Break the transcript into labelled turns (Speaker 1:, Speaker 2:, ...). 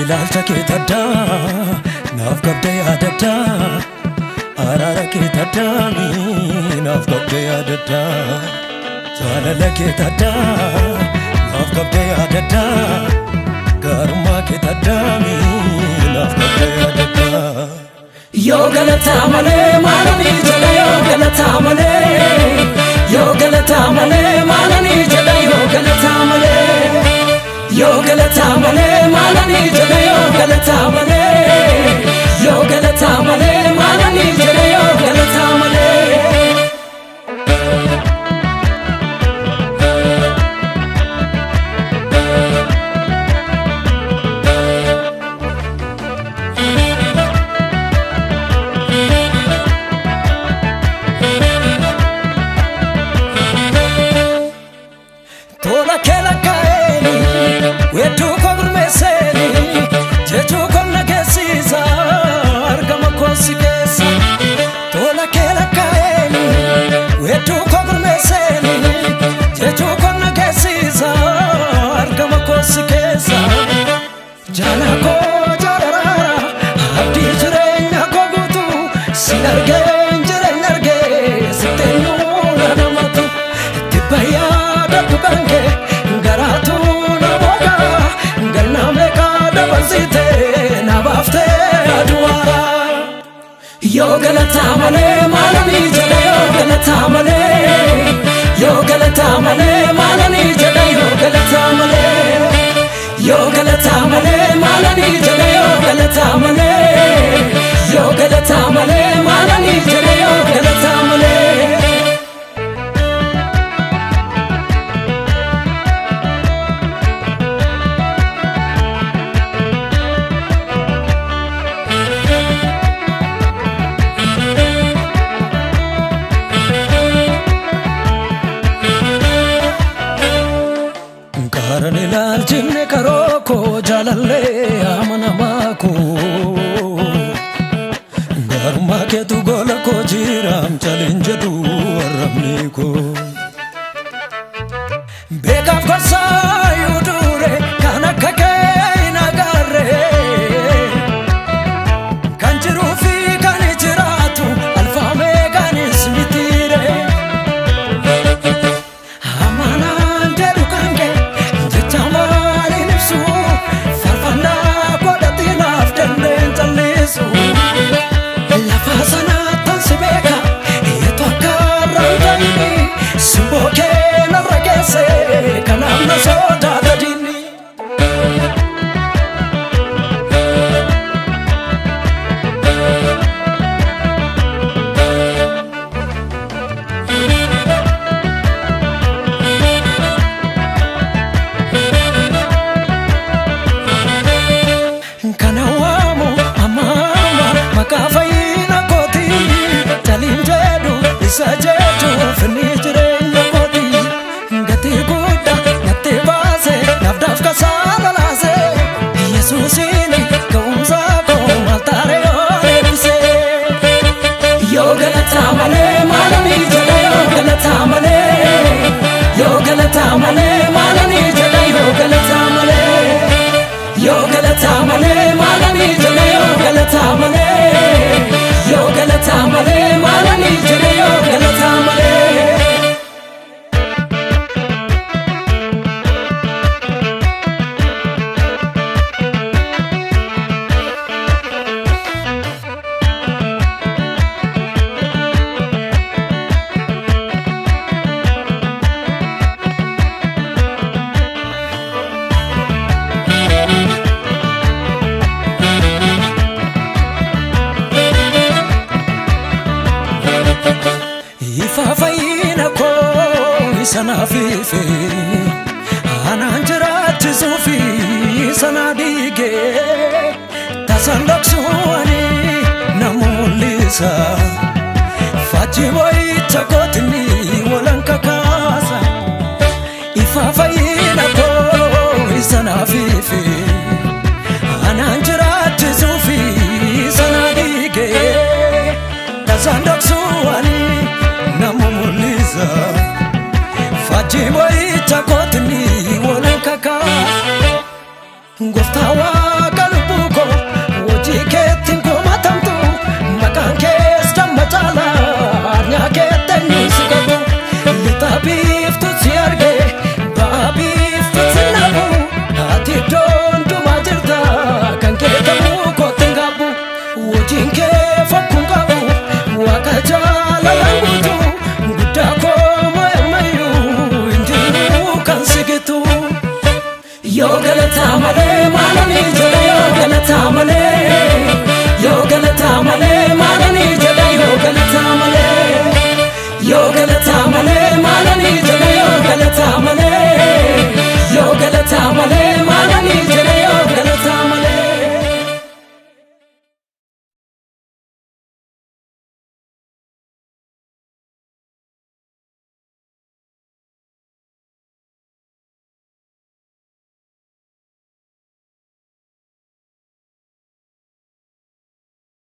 Speaker 1: ilaalcha kee taddaa naaf qabdee yaadaddaa araara kee taddaani naaf qabdee yaadaddaa jaalala kee taddaa naaf qabdee yaadaddaa gaarummaa kee taddaani naaf qabdee yaadaddaa. Yoo galataa malee maalani jedha yoo galataa malee yoo galataa malee maalani jedha yoo galataa malee yoo galataa malee maalani jedha yoo galataa malee yoo galataa malee maalani jedha yoo galataa malee. Wetu kogurmeseni jechu konna kesisa argama kosikesa tola kela kaeni wetu kogurmeseni jechu konna kesisa argama kosikesa jala ko jarara abdi jirenya kogutu sinarge jirenya sitenu namatu tibaya dabukange garatu Yoo galataa malee maalani jedha yoo galataa malee yoo galataa malee maalani jedha yoo galataa malee yoo galataa malee maalani jedha yoo galataa malee yoo galataa malee maalani jedha yoo galataa malee. Karani laal jinne karoko jalalle amana mako garma ke tu gola ko jiram challenge du ramni ko bekaf kosa yudure kana kake nagare kanjiru fi kanijratu alfa me kanis mitire amana deru kange Sajetu finijirenya koti ngati guda ngati base nafdaf kasala laze Yesusini kaumza ko matare olese Yoo galataa malee maalani jedha yoo galataa malee yoo galataa malee maalani jedha yoo galataa malee yoo galataa malee maalani jedha yoo galataa malee yoo galataa malee maalani jedha yoo galataa malee. Fafayina ko sana fife ananjirati sufi sana dige tasandoksuani namulisa fajiboy takotni walanka kasa Fafayina ko sana fife ananjirati sufi sana dige tasandoksuani namumuliza fajiboy takotni walanka kasa ngoftawa kalu
Speaker 2: Yo galata male malani jala yo galata male